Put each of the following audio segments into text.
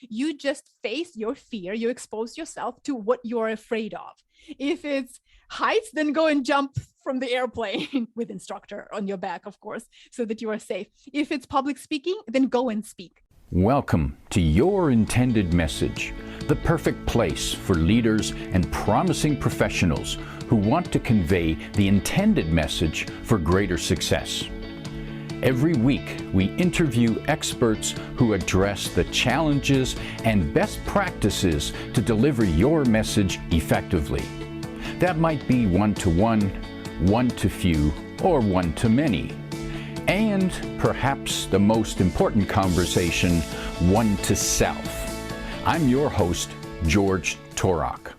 You just face your fear. You expose yourself to what you're afraid of. If it's heights, then go and jump from the airplane with instructor on your back, of course, so that you are safe. If it's public speaking, then go and speak. Welcome to Your Intended Message, the perfect place for leaders and promising professionals who want to convey the intended message for greater success. Every week, we interview experts who address the challenges and best practices to deliver your message effectively. That might be one-to-one, one-to-few, or one-to-many. And perhaps the most important conversation, one-to-self. I'm your host, George Torok.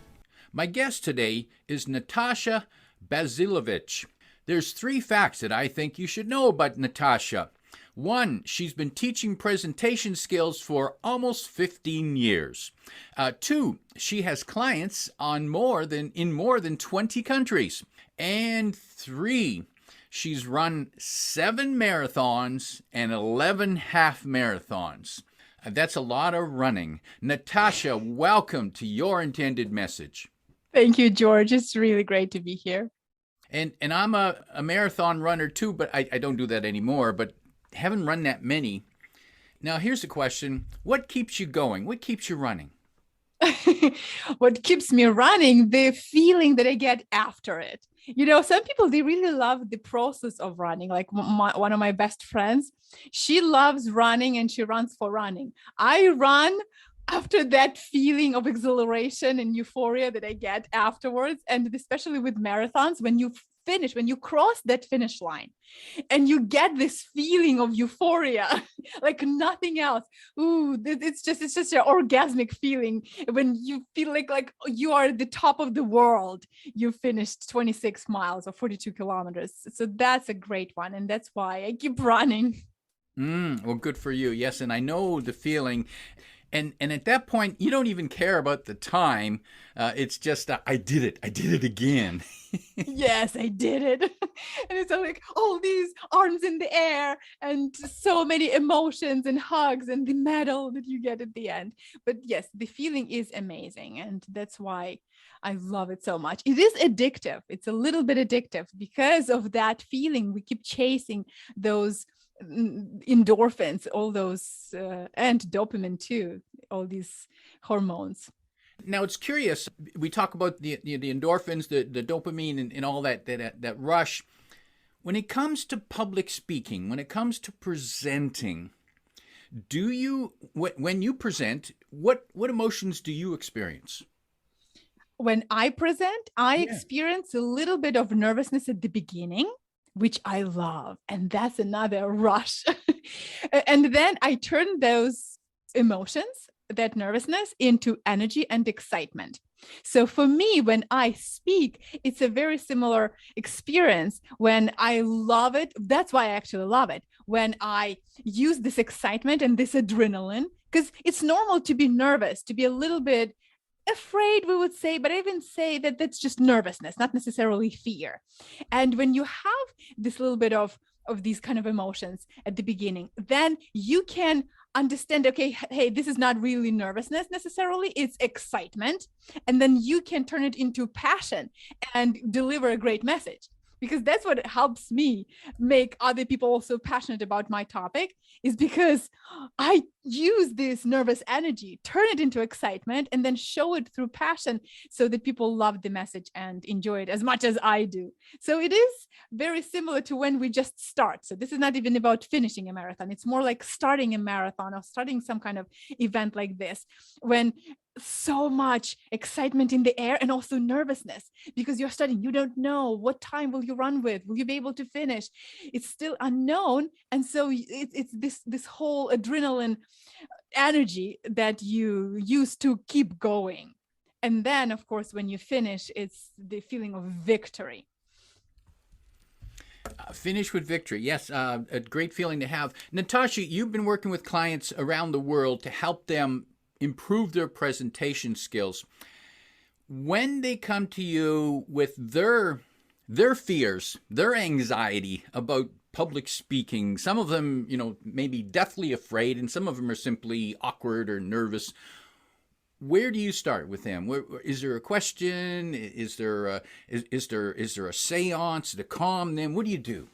My guest today is Natasha Bazilevych. There's 3 facts that I think you should know about Natasha. 1, she's been teaching presentation skills for almost 15 years. 2, she has clients in more than 20 countries. And 3, she's run 7 marathons and 11 half marathons. That's a lot of running. Natasha, welcome to Your Intended Message. Thank you, George. It's really great to be here. And I'm a marathon runner too, but I don't do that anymore, but haven't run that many. Now, here's the question. What keeps you going? What keeps you running? What keeps me running, the feeling that I get after it. You know, some people, they really love the process of running. Like one of my best friends, she loves running and she runs for running. I run after that feeling of exhilaration and euphoria that I get afterwards. And especially with marathons, when you finish, when you cross that finish line and you get this feeling of euphoria, like nothing else. Ooh, it's just an orgasmic feeling when you feel like you are at the top of the world. You finished 26 miles or 42 kilometers. So that's a great one. And that's why I keep running. Well, good for you. Yes, and I know the feeling. And at that point, you don't even care about the time. It's just, I did it. I did it again. Yes, I did it. And it's like all these arms in the air and so many emotions and hugs and the medal that you get at the end. But yes, the feeling is amazing. And that's why I love it so much. It is addictive. It's a little bit addictive because of that feeling. We keep chasing those endorphins, all those, and dopamine too, all these hormones. Now, it's curious. We talk about the endorphins, the dopamine, and all that rush. When it comes to public speaking, when it comes to presenting, when you present, what emotions do you experience? When I present, I experience a little bit of nervousness at the beginning, which I love. And that's another rush. And then I turn those emotions, that nervousness, into energy and excitement. So for me, when I speak, it's a very similar experience. When I love it, that's why I actually love it. When I use this excitement and this adrenaline, because it's normal to be nervous, to be a little bit afraid, we would say, but I even say that that's just nervousness, not necessarily fear. And when you have this little bit of these kind of emotions at the beginning, then you can understand, okay, hey, this is not really nervousness necessarily, it's excitement. And then you can turn it into passion and deliver a great message. Because that's what helps me make other people also passionate about my topic, is because I use this nervous energy, turn it into excitement, and then show it through passion so that people love the message and enjoy it as much as I do. So it is very similar to when we just start. So this is not even about finishing a marathon. It's more like starting a marathon or starting some kind of event like this, when so much excitement in the air and also nervousness because you're studying. You don't know what time will you run with. Will you be able to finish? It's still unknown. And so it's this whole adrenaline energy that you use to keep going. And then, of course, when you finish, it's the feeling of victory. Finish with victory. Yes, a great feeling to have. Natasha, you've been working with clients around the world to help them improve their presentation skills. When they come to you with their fears, their anxiety about public speaking. Some of them, maybe deathly afraid, and some of them are simply awkward or nervous. Where do you start with them? Is there a question? Is there a seance to calm them? What do you do?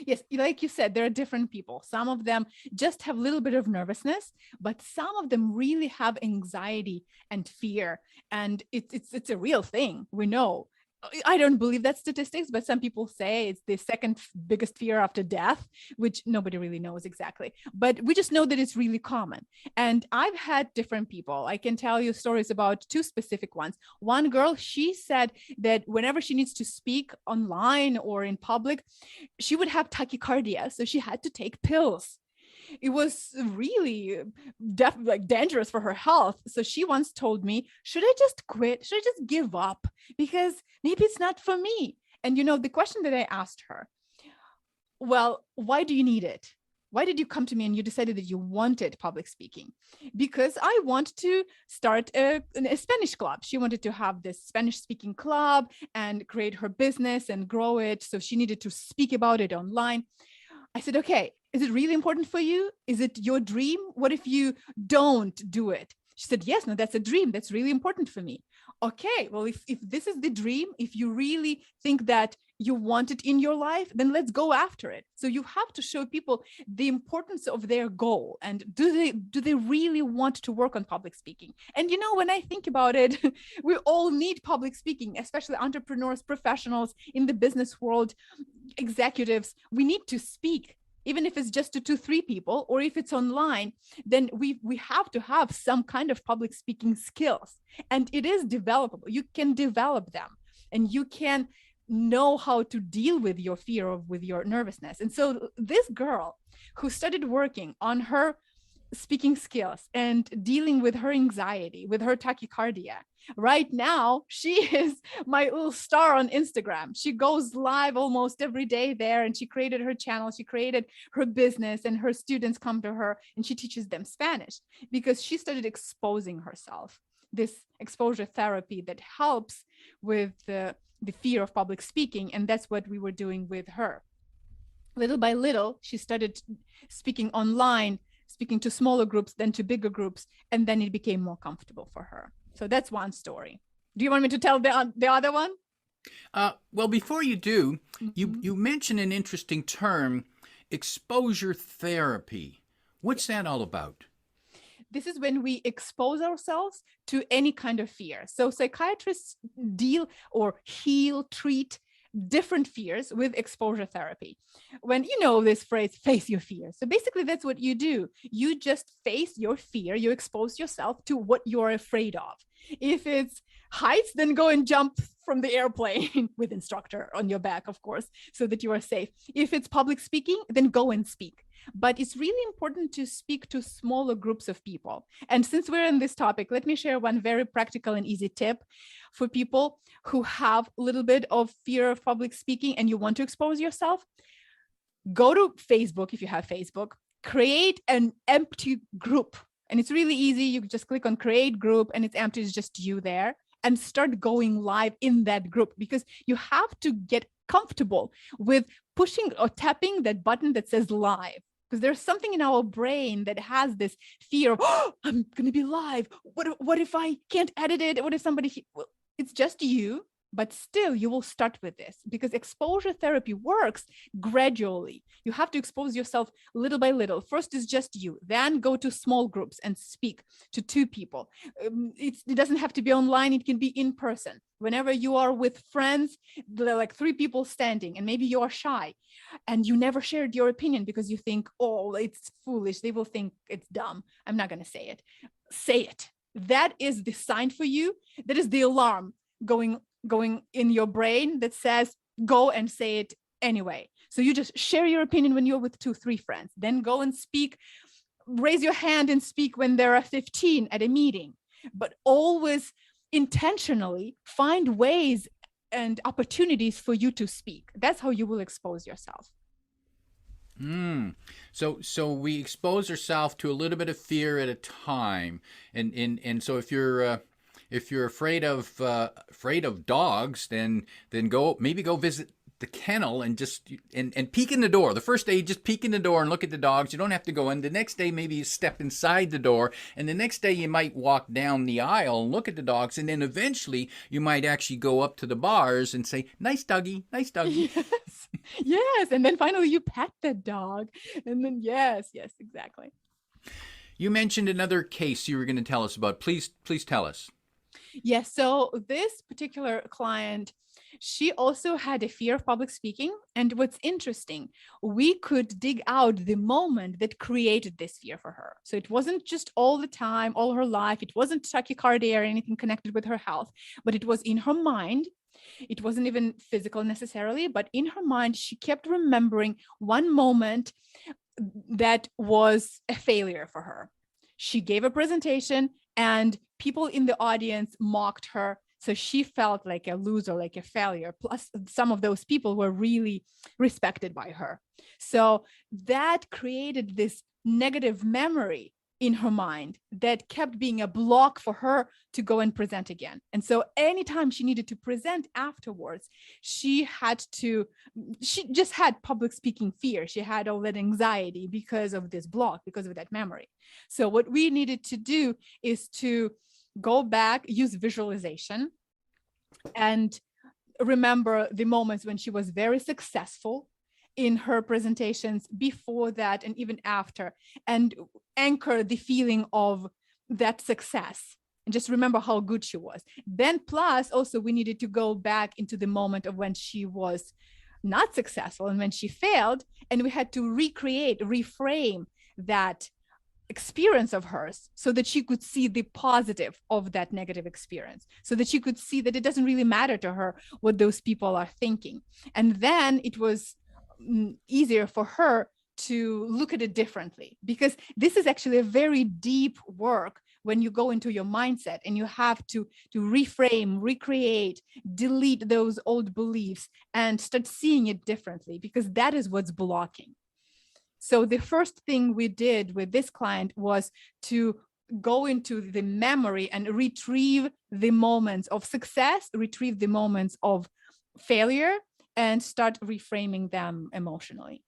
Yes, like you said, there are different people. Some of them just have a little bit of nervousness, but some of them really have anxiety and fear, and it's a real thing. We know. I don't believe that statistics, but some people say it's the second biggest fear after death, which nobody really knows exactly. But we just know that it's really common. And I've had different people. I can tell you stories about two specific ones. One girl, she said that whenever she needs to speak online or in public, she would have tachycardia. So she had to take pills. It was really dangerous for her health. So she once told me, should I just quit? Should I just give up? Because maybe it's not for me. And the question that I asked her, well, why do you need it? Why did you come to me and you decided that you wanted public speaking? Because I want to start a Spanish club. She wanted to have this Spanish speaking club and create her business and grow it. So she needed to speak about it online. I said, okay, is it really important for you? Is it your dream? What if you don't do it? She said, yes, no, that's a dream. That's really important for me. Okay, well, if this is the dream, if you really think that you want it in your life, then let's go after it. So you have to show people the importance of their goal. And do they really want to work on public speaking? And when I think about it, we all need public speaking, especially entrepreneurs, professionals in the business world, executives. We need to speak. Even if it's just to 2-3 people, or if it's online, then we have to have some kind of public speaking skills. And it is developable. You can develop them, and you can know how to deal with your fear or with your nervousness. And so this girl who started working on her speaking skills and dealing with her anxiety, with her tachycardia, right now she is my little star on Instagram. She goes live almost every day there, and she created her channel, she created her business, and her students come to her and she teaches them Spanish because she started exposing herself. This exposure therapy that helps with the fear of public speaking, and that's what we were doing with her. Little by little, she started speaking online, speaking to smaller groups, then to bigger groups, and then it became more comfortable for her. So that's one story. Do you want me to tell the other one? Well, before you do, you mentioned an interesting term, exposure therapy. What's that all about? This is when we expose ourselves to any kind of fear. So psychiatrists deal or heal, treat different fears with exposure therapy. When this phrase, face your fear. So basically that's what you do. You just face your fear. You expose yourself to what you're afraid of. If it's heights, then go and jump from the airplane with instructor on your back, of course, so that you are safe. If it's public speaking, then go and speak. But it's really important to speak to smaller groups of people. And since we're in this topic, let me share one very practical and easy tip for people who have a little bit of fear of public speaking and you want to expose yourself. Go to Facebook, if you have Facebook, create an empty group. And it's really easy. You just click on create group and it's empty. It's just you there, and start going live in that group, because you have to get comfortable with pushing or tapping that button that says live. Because there's something in our brain that has this fear of, oh, I'm going to be live. What if I can't edit it? What if somebody, well, it's just you, but still you will start with this, because exposure therapy works gradually. You have to expose yourself little by little. First is just you, then go to small groups and speak to 2 people. It doesn't have to be online. It can be in person. Whenever you are with friends, there are like 3 people standing, and maybe you are shy and you never shared your opinion because you think, oh, it's foolish. They will think it's dumb. I'm not going to say it. Say it. That is the sign for you. That is the alarm going in your brain that says, go and say it anyway. So you just share your opinion when you're with 2-3 friends, then go and speak, raise your hand and speak when there are 15 at a meeting, but always intentionally find ways and opportunities for you to speak. That's how you will expose yourself. So we expose ourselves to a little bit of fear at a time, and so if you're afraid of dogs, then go visit the kennel and just and peek in the door. The first day, you just peek in the door and look at the dogs. You don't have to go in. The next day, maybe you step inside the door. And the next day, you might walk down the aisle and look at the dogs. And then eventually, you might actually go up to the bars and say, nice doggy, nice doggy. Yes. Yes. And then finally, you pet the dog. And then, yes, exactly. You mentioned another case you were going to tell us about. Please tell us. Yes. So this particular client, she also had a fear of public speaking. And what's interesting, we could dig out the moment that created this fear for her. So it wasn't just all the time, all her life. It wasn't tachycardia or anything connected with her health, but it was in her mind. It wasn't even physical necessarily, but in her mind, she kept remembering one moment that was a failure for her. She gave a presentation and people in the audience mocked her. So she felt like a loser, like a failure. Plus, some of those people were really respected by her. So that created this negative memory in her mind that kept being a block for her to go and present again. And so anytime she needed to present afterwards, she just had public speaking fear. She had all that anxiety because of this block, because of that memory. So what we needed to do is to go back, use visualization, and remember the moments when she was very successful in her presentations, before that and even after, and anchor the feeling of that success and just remember how good she was. Then plus also we needed to go back into the moment of when she was not successful and when she failed, and we had to reframe that experience of hers so that she could see the positive of that negative experience, so that she could see that it doesn't really matter to her what those people are thinking. And then it was easier for her to look at it differently, because this is actually a very deep work when you go into your mindset and you have to reframe, recreate, delete those old beliefs and start seeing it differently, because that is what's blocking. So the first thing we did with this client was to go into the memory and retrieve the moments of success, retrieve the moments of failure, and start reframing them emotionally.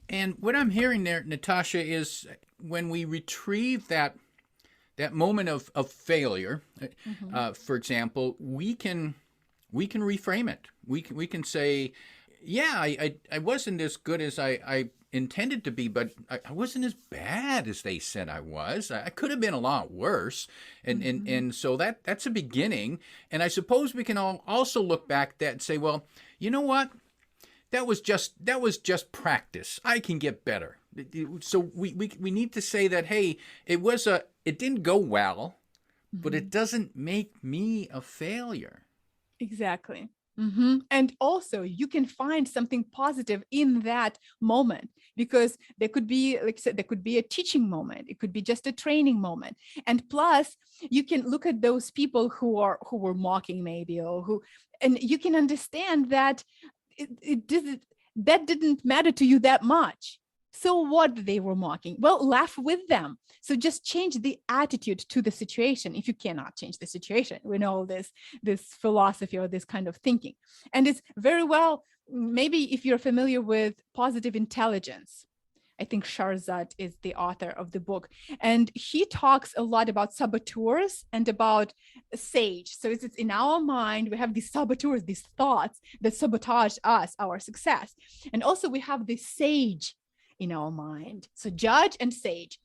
And what I'm hearing there, Natasha, is when we retrieve that moment of failure, for example, we can reframe it. We can say, yeah, I wasn't as good as I intended to be, but I wasn't as bad as they said I was. I could have been a lot worse. And so that's a beginning. And I suppose we can also look back at that and say, well, you know what? That was just practice. I can get better. So we need to say that, hey, it didn't go well, but it doesn't make me a failure. Exactly. And also you can find something positive in that moment, because there could be, like I said, there could be a teaching moment. It could be just a training moment. And plus you can look at those people who were mocking maybe, and you can understand that that didn't matter to you that much. So what they were mocking? Well, laugh with them. So just change the attitude to the situation. If you cannot change the situation, we know this philosophy or this kind of thinking. And it's very well, maybe if you're familiar with positive intelligence, I think Sharzad is the author of the book, and he talks a lot about saboteurs and about sage. So it's in our mind, we have these saboteurs, these thoughts that sabotage us, our success. And also we have the sage in our mind. So judge and sage,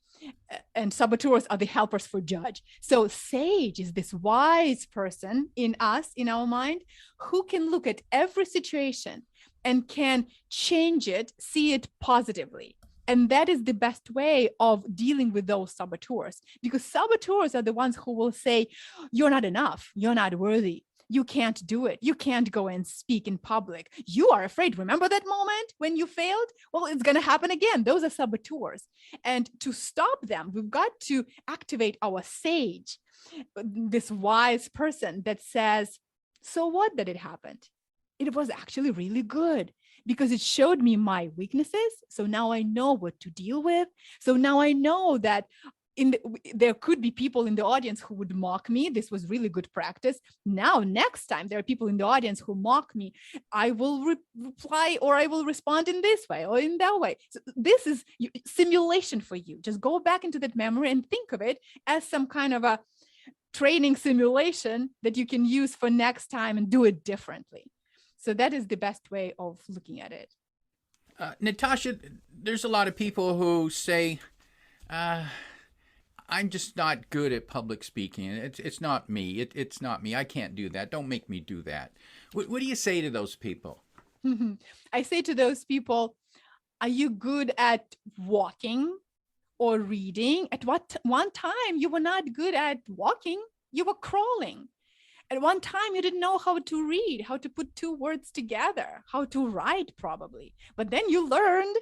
and saboteurs are the helpers for judge. So sage is this wise person in us, in our mind, who can look at every situation and can change it, see it positively. And that is the best way of dealing with those saboteurs, because saboteurs are the ones who will say, you're not enough, you're not worthy, you can't do it, you can't go and speak in public, you are afraid. Remember that moment when you failed? Well, it's going to happen again. Those are saboteurs. And to stop them, we've got to activate our sage, this wise person that says, so what that it happened? It was actually really good, because it showed me my weaknesses. So now I know what to deal with. So now I know that there could be people in the audience who would mock me. This was really good practice. Now, next time there are people in the audience who mock me, I will reply, or I will respond in this way or in that way. So this is simulation for you. Just go back into that memory and think of it as some kind of a training simulation that you can use for next time and do it differently. So that is the best way of looking at it. Natasha, there's a lot of people who say, I'm just not good at public speaking. It's not me. It's not me. I can't do that. Don't make me do that. What do you say to those people? I say to those people, are you good at walking or reading? At one time, you were not good at walking. You were crawling. At one time, you didn't know how to read, how to put two words together, how to write probably. But then you learned,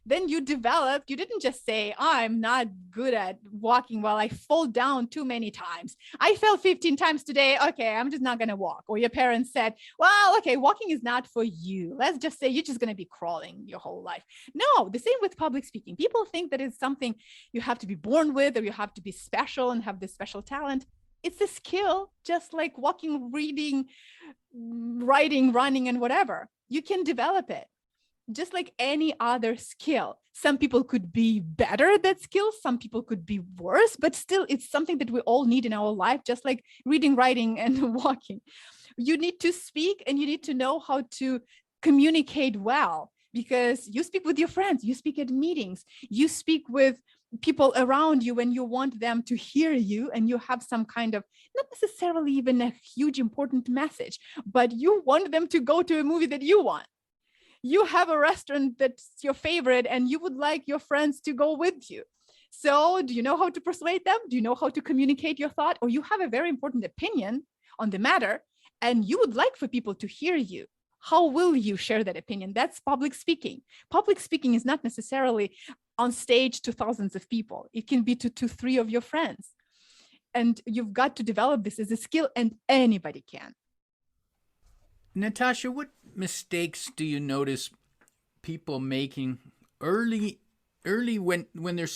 then you developed. You didn't just say, I'm not good at walking. Well, I fall down too many times. I fell 15 times today. Okay, I'm just not going to walk. Or your parents said, well, okay, walking is not for you. Let's just say you're just going to be crawling your whole life. No, the same with public speaking. People think that it's something you have to be born with, or you have to be special and have this special talent. It's a skill, just like walking, reading, writing, running, and whatever. You can develop it just like any other skill. Some people could be better at that skill. Some people could be worse, but still it's something that we all need in our life, just like reading, writing, and walking. You need to speak, and you need to know how to communicate well, because you speak with your friends, you speak at meetings, you speak with people around you when you want them to hear you, and you have some kind of, not necessarily even a huge important message, but you want them to go to a movie that you want. You have a restaurant that's your favorite and you would like your friends to go with you. So do you know how to persuade them? Do you know how to communicate your thought? Or you have a very important opinion on the matter and you would like for people to hear you. How will you share that opinion? That's public speaking. Public speaking is not necessarily on stage to thousands of people. It can be to three of your friends. And you've got to develop this as a skill, and anybody can. Natasha, what mistakes do you notice people making early when they're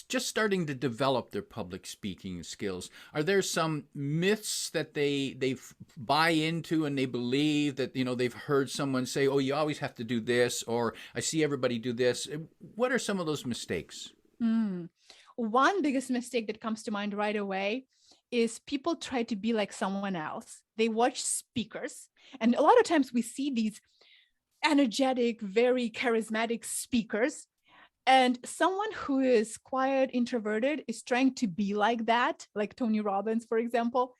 just starting to develop their public speaking skills? Are there some myths that they buy into and they believe that, they've heard someone say, oh, you always have to do this, or I see everybody do this? What are some of those mistakes? One biggest mistake that comes to mind right away is people try to be like someone else. They watch speakers, and a lot of times we see these energetic, very charismatic speakers, and someone who is quiet, introverted is trying to be like that, like Tony Robbins, for example,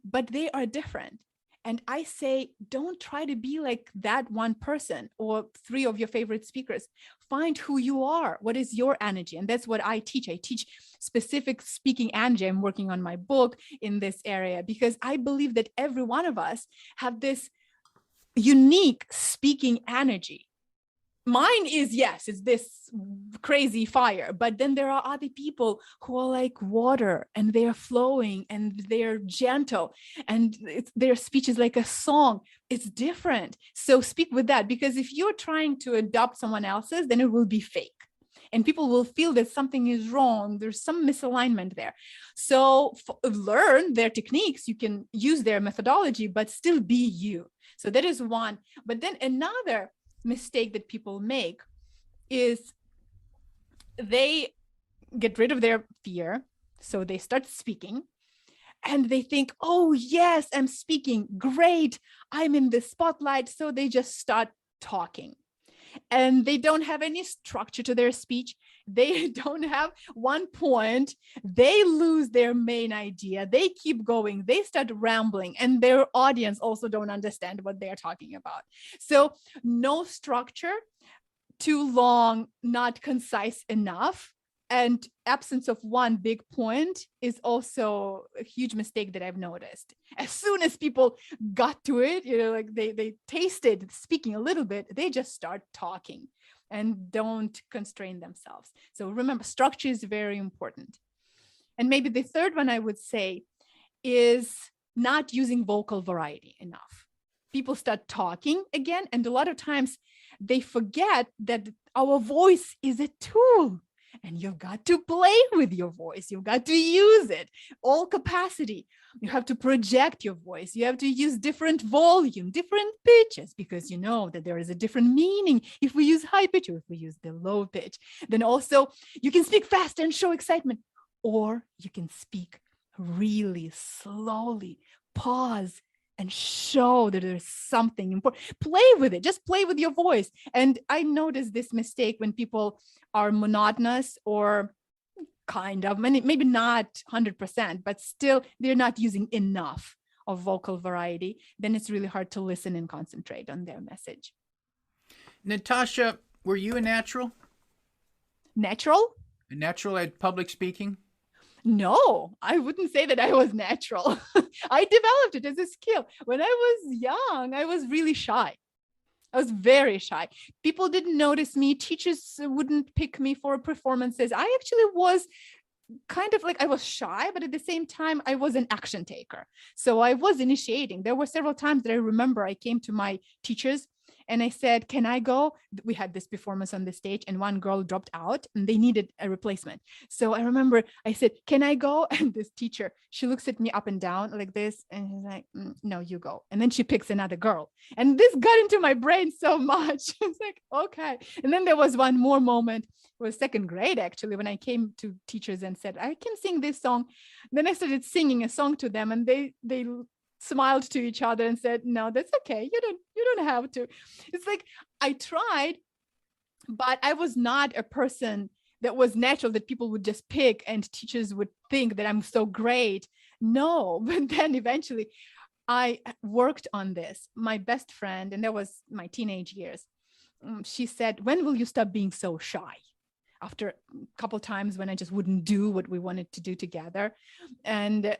but they are different. And I say, don't try to be like that one person or three of your favorite speakers. Find who you are. What is your energy? And that's what I teach. I teach specific speaking energy. I'm working on my book in this area because I believe that every one of us have this unique speaking energy. Mine is, yes, it's this crazy fire, but then there are other people who are like water and they're flowing and they're gentle and their speech is like a song. It's different. So speak with that, because if you're trying to adopt someone else's, then it will be fake and people will feel that something is wrong. There's some misalignment there. So learn their techniques. You can use their methodology, but still be you. So that is one. But then another mistake that people make is they get rid of their fear. So they start speaking and they think, oh, yes, I'm speaking. Great. I'm in the spotlight. So they just start talking. And they don't have any structure to their speech. They don't have one point. They lose their main idea. They keep going. They start rambling, and their audience also don't understand what they're talking about. So no structure, too long, not concise enough, and absence of one big point is also a huge mistake that I've noticed. As soon as people got to it, like they tasted speaking a little bit, they just start talking and don't constrain themselves. So remember, structure is very important. And maybe the third one I would say is not using vocal variety enough. People start talking again, and a lot of times they forget that our voice is a tool. And you've got to play with your voice. You've got to use it, all capacity. You have to project your voice. You have to use different volume, different pitches, because you know that there is a different meaning if we use high pitch or if we use the low pitch. Then also you can speak fast and show excitement, or you can speak really slowly, pause and show that there's something important. Play with it, just play with your voice. And I noticed this mistake when people are monotonous or kind of, maybe not 100%, but still they're not using enough of vocal variety. Then it's really hard to listen and concentrate on their message. Natasha, were you a natural? Natural? A natural at public speaking? No, I wouldn't say that I was natural. I developed it as a skill. When I was young, I was really shy. I was very shy. People didn't notice me. Teachers wouldn't pick me for performances. I actually was kind of like, I was shy, but at the same time, I was an action taker. So I was initiating. There were several times that I remember I came to my teachers and I said, can I go? We had this performance on the stage and one girl dropped out and they needed a replacement. So I remember I said, can I go? And this teacher, she looks at me up and down like this. And she's like, no, you go. And then she picks another girl. And this got into my brain so much. It's like, okay. And then there was one more moment. It was second grade, actually, when I came to teachers and said, I can sing this song. Then I started singing a song to them and they smiled to each other and said, no, that's okay. You don't have to. It's like, I tried, but I was not a person that was natural that people would just pick and teachers would think that I'm so great. No, but then eventually I worked on this. My best friend, and that was my teenage years, she said, when will you stop being so shy? After a couple of times when I just wouldn't do what we wanted to do together. And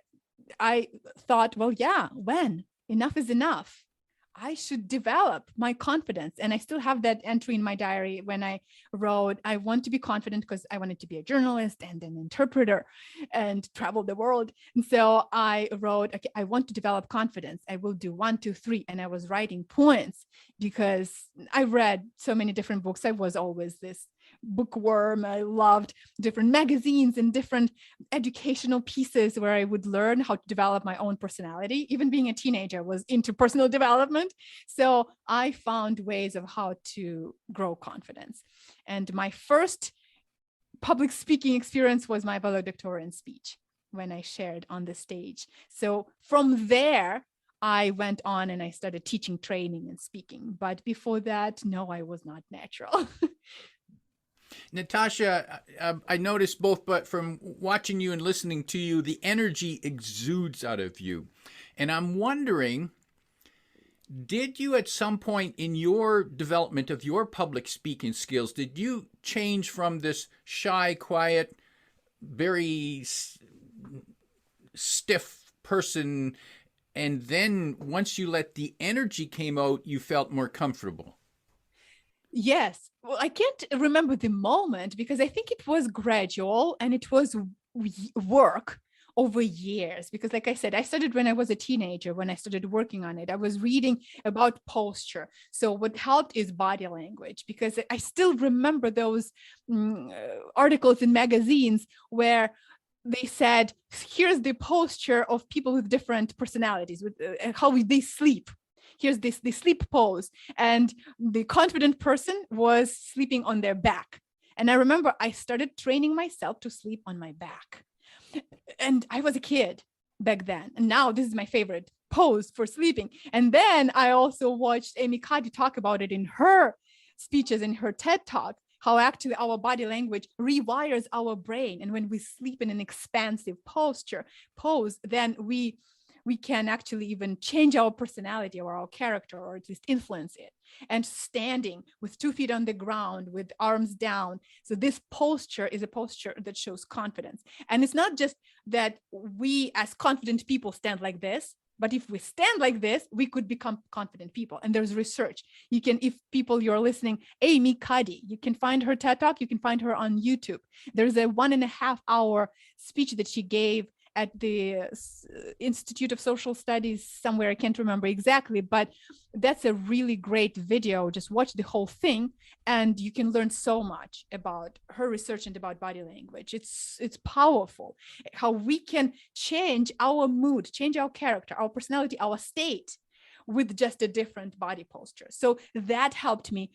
I thought, well, yeah, when? Enough is enough. I should develop my confidence. And I still have that entry in my diary when I wrote, I want to be confident because I wanted to be a journalist and an interpreter and travel the world. And so I wrote, okay, I want to develop confidence. I will do 1, 2, 3. And I was writing points because I read so many different books. I was always this bookworm. I loved different magazines and different educational pieces where I would learn how to develop my own personality. Even being a teenager, I was into personal development. So I found ways of how to grow confidence. And my first public speaking experience was my valedictorian speech when I shared on the stage. So from there, I went on and I started teaching training and speaking. But before that, no, I was not natural. Natasha, I noticed both, but from watching you and listening to you, the energy exudes out of you. And I'm wondering, did you at some point in your development of your public speaking skills, did you change from this shy, quiet, very stiff person, and then once you let the energy came out, you felt more comfortable? Yes. Well, I can't remember the moment because I think it was gradual and it was work over years. Because like I said, I started when I was a teenager, when I started working on it. I was reading about posture. So what helped is body language, because I still remember those articles in magazines where they said, here's the posture of people with different personalities, with how they sleep. Here's the sleep pose. And the confident person was sleeping on their back. And I remember I started training myself to sleep on my back. And I was a kid back then. And now this is my favorite pose for sleeping. And then I also watched Amy Cuddy talk about it in her speeches, in her TED Talk, how actually our body language rewires our brain. And when we sleep in an expansive pose, then we can actually even change our personality or our character, or at least influence it. And standing with 2 feet on the ground with arms down. So this posture is a posture that shows confidence. And it's not just that we as confident people stand like this, but if we stand like this, we could become confident people. And there's research. You can, if people you're listening, Amy Cuddy, you can find her TED Talk, you can find her on YouTube. There's a 1.5 hour speech that she gave at the Institute of Social Studies somewhere. I can't remember exactly, but that's a really great video. Just watch the whole thing and you can learn so much about her research and about body language. It's powerful how we can change our mood, change our character, our personality, our state with just a different body posture. So that helped me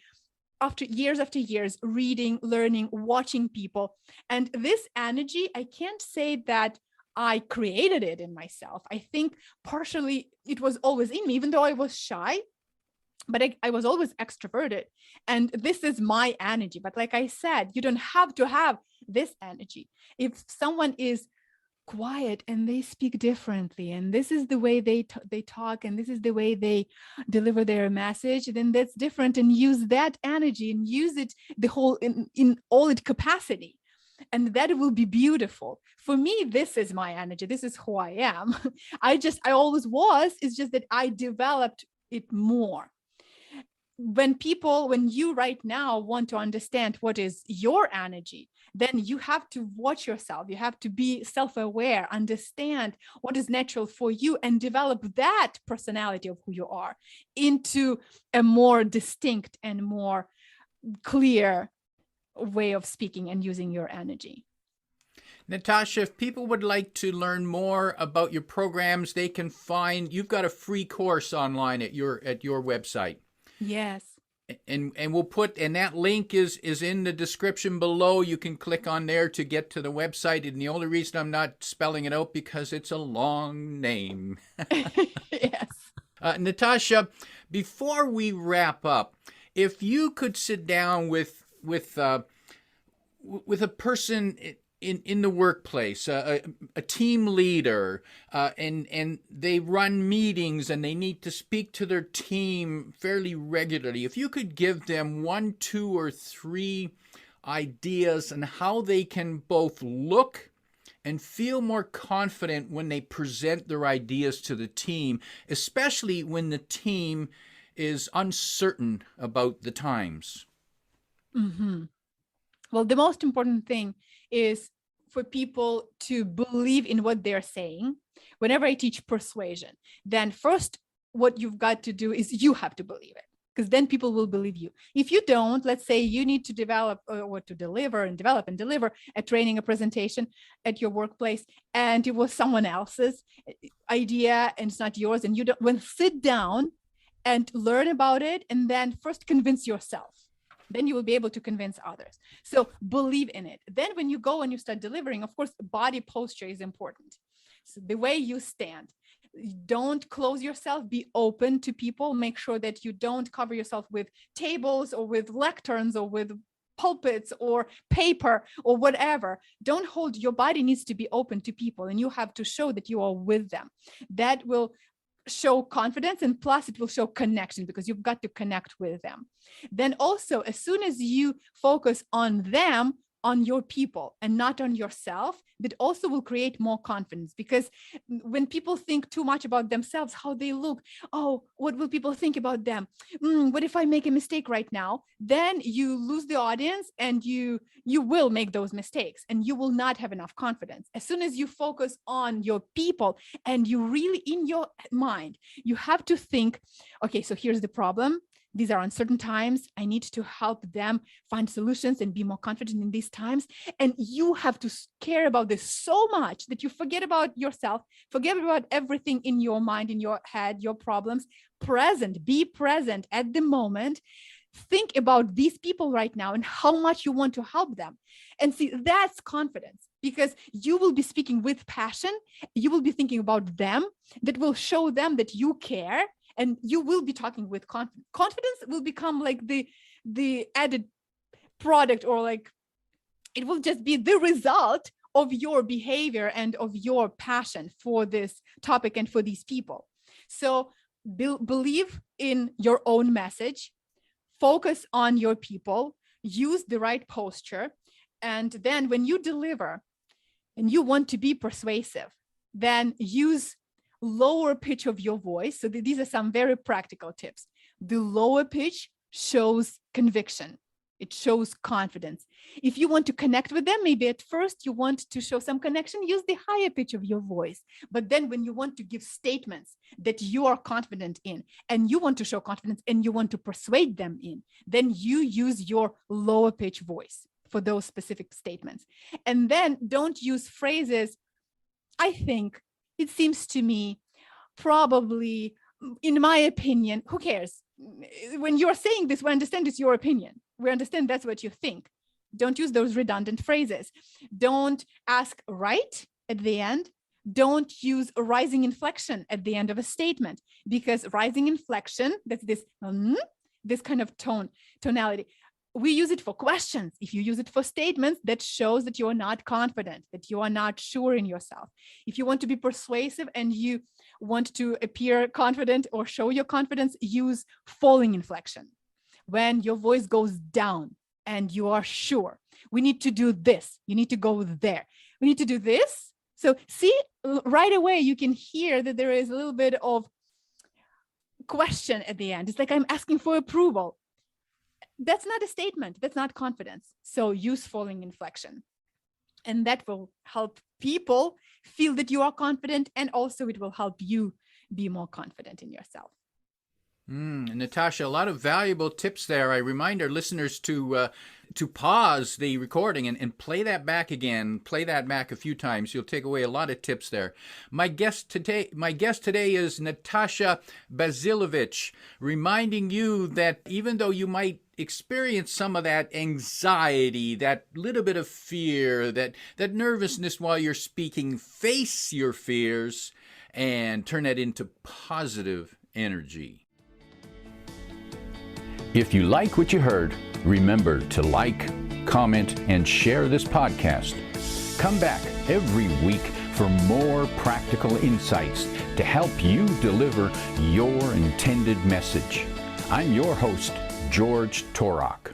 after years reading, learning, watching people. And this energy, I can't say that I created it in myself. I think partially it was always in me, even though I was shy, but I was always extroverted. And this is my energy. But like I said, you don't have to have this energy. If someone is quiet and they speak differently, and this is the way they talk, and this is the way they deliver their message, then that's different, and use that energy and use it the whole in all its capacity, and that will be beautiful. For me, this is my energy. This is who I am. I always was. It's just that I developed it more. When you right now want to understand what is your energy, then you have to watch yourself. You have to be self-aware, understand what is natural for you, and develop that personality of who you are into a more distinct and more clear way of speaking and using your energy. Natasha, if people would like to learn more about your programs, they can find, you've got a free course online at your website. Yes. And we'll put, and that link is in the description below. You can click on there to get to the website. And the only reason I'm not spelling it out because it's a long name. Yes. Natasha, before we wrap up, if you could sit down with a person in the workplace, a team leader, and they run meetings and they need to speak to their team fairly regularly. If you could give them 1, 2, or 3 ideas on how they can both look and feel more confident when they present their ideas to the team, especially when the team is uncertain about the times. Mm-hmm. Well, the most important thing is for people to believe in what they're saying. Whenever I teach persuasion, then first what you've got to do is you have to believe it, because then people will believe you. If you don't, let's say you need to develop or to deliver and develop and deliver a training, a presentation at your workplace, and it was someone else's idea and it's not yours, and you don't, sit down and learn about it, and then first convince yourself. Then you will be able to convince others. So believe in it. Then when you go and you start delivering, of course, body posture is important. So the way you stand, don't close yourself, be open to people. Make sure that you don't cover yourself with tables or with lecterns or with pulpits or paper or whatever. Don't hold, your body needs to be open to people, and you have to show that you are with them. That will show confidence, and plus it will show connection, because you've got to connect with them. Then also, as soon as you focus on them, on your people and not on yourself, that also will create more confidence. Because when people think too much about themselves, how they look, oh, what will people think about them? What if I make a mistake right now? Then you lose the audience, and you will make those mistakes, and you will not have enough confidence. As soon as you focus on your people, and you really, in your mind, you have to think, okay, so here's the problem. These are uncertain times. I need to help them find solutions and be more confident in these times. And you have to care about this so much that you forget about yourself, forget about everything in your mind, in your head, your problems. Be present at the moment. Think about these people right now and how much you want to help them. And see, that's confidence, because you will be speaking with passion. You will be thinking about them. That will show them that you care. And you will be talking with confidence. Confidence will become like the added product, or like it will just be the result of your behavior and of your passion for this topic and for these people. So believe in your own message, focus on your people, use the right posture. And then when you deliver and you want to be persuasive, then use lower pitch of your voice. So these are some very practical tips. The lower pitch shows conviction. It shows confidence. If you want to connect with them, maybe at first you want to show some connection, use the higher pitch of your voice. But then when you want to give statements that you are confident in, and you want to show confidence and you want to persuade them in, then you use your lower pitch voice for those specific statements. And then don't use phrases, I think, it seems to me, probably, in my opinion, who cares? When you're saying this, we understand it's your opinion. We understand that's what you think. Don't use those redundant phrases. Don't ask right at the end. Don't use a rising inflection at the end of a statement, because rising inflection, that's this kind of tonality. We use it for questions. If you use it for statements, that shows that you are not confident, that you are not sure in yourself. If you want to be persuasive and you want to appear confident or show your confidence, use falling inflection. When your voice goes down and you are sure, we need to do this. You need to go there. We need to do this. So see, right away, you can hear that there is a little bit of question at the end. It's like I'm asking for approval. That's not a statement. That's not confidence. So use falling inflection. And that will help people feel that you are confident. And also it will help you be more confident in yourself. Natasha, a lot of valuable tips there. I remind our listeners to pause the recording and play that back again. Play that back a few times. You'll take away a lot of tips there. My guest today is Natasha Bazilevych, reminding you that even though you might experience some of that anxiety, that little bit of fear, that nervousness while you're speaking, face your fears and turn that into positive energy. If you like what you heard, remember to like, comment, and share this podcast. Come back every week for more practical insights to help you deliver your intended message. I'm your host, George Torok.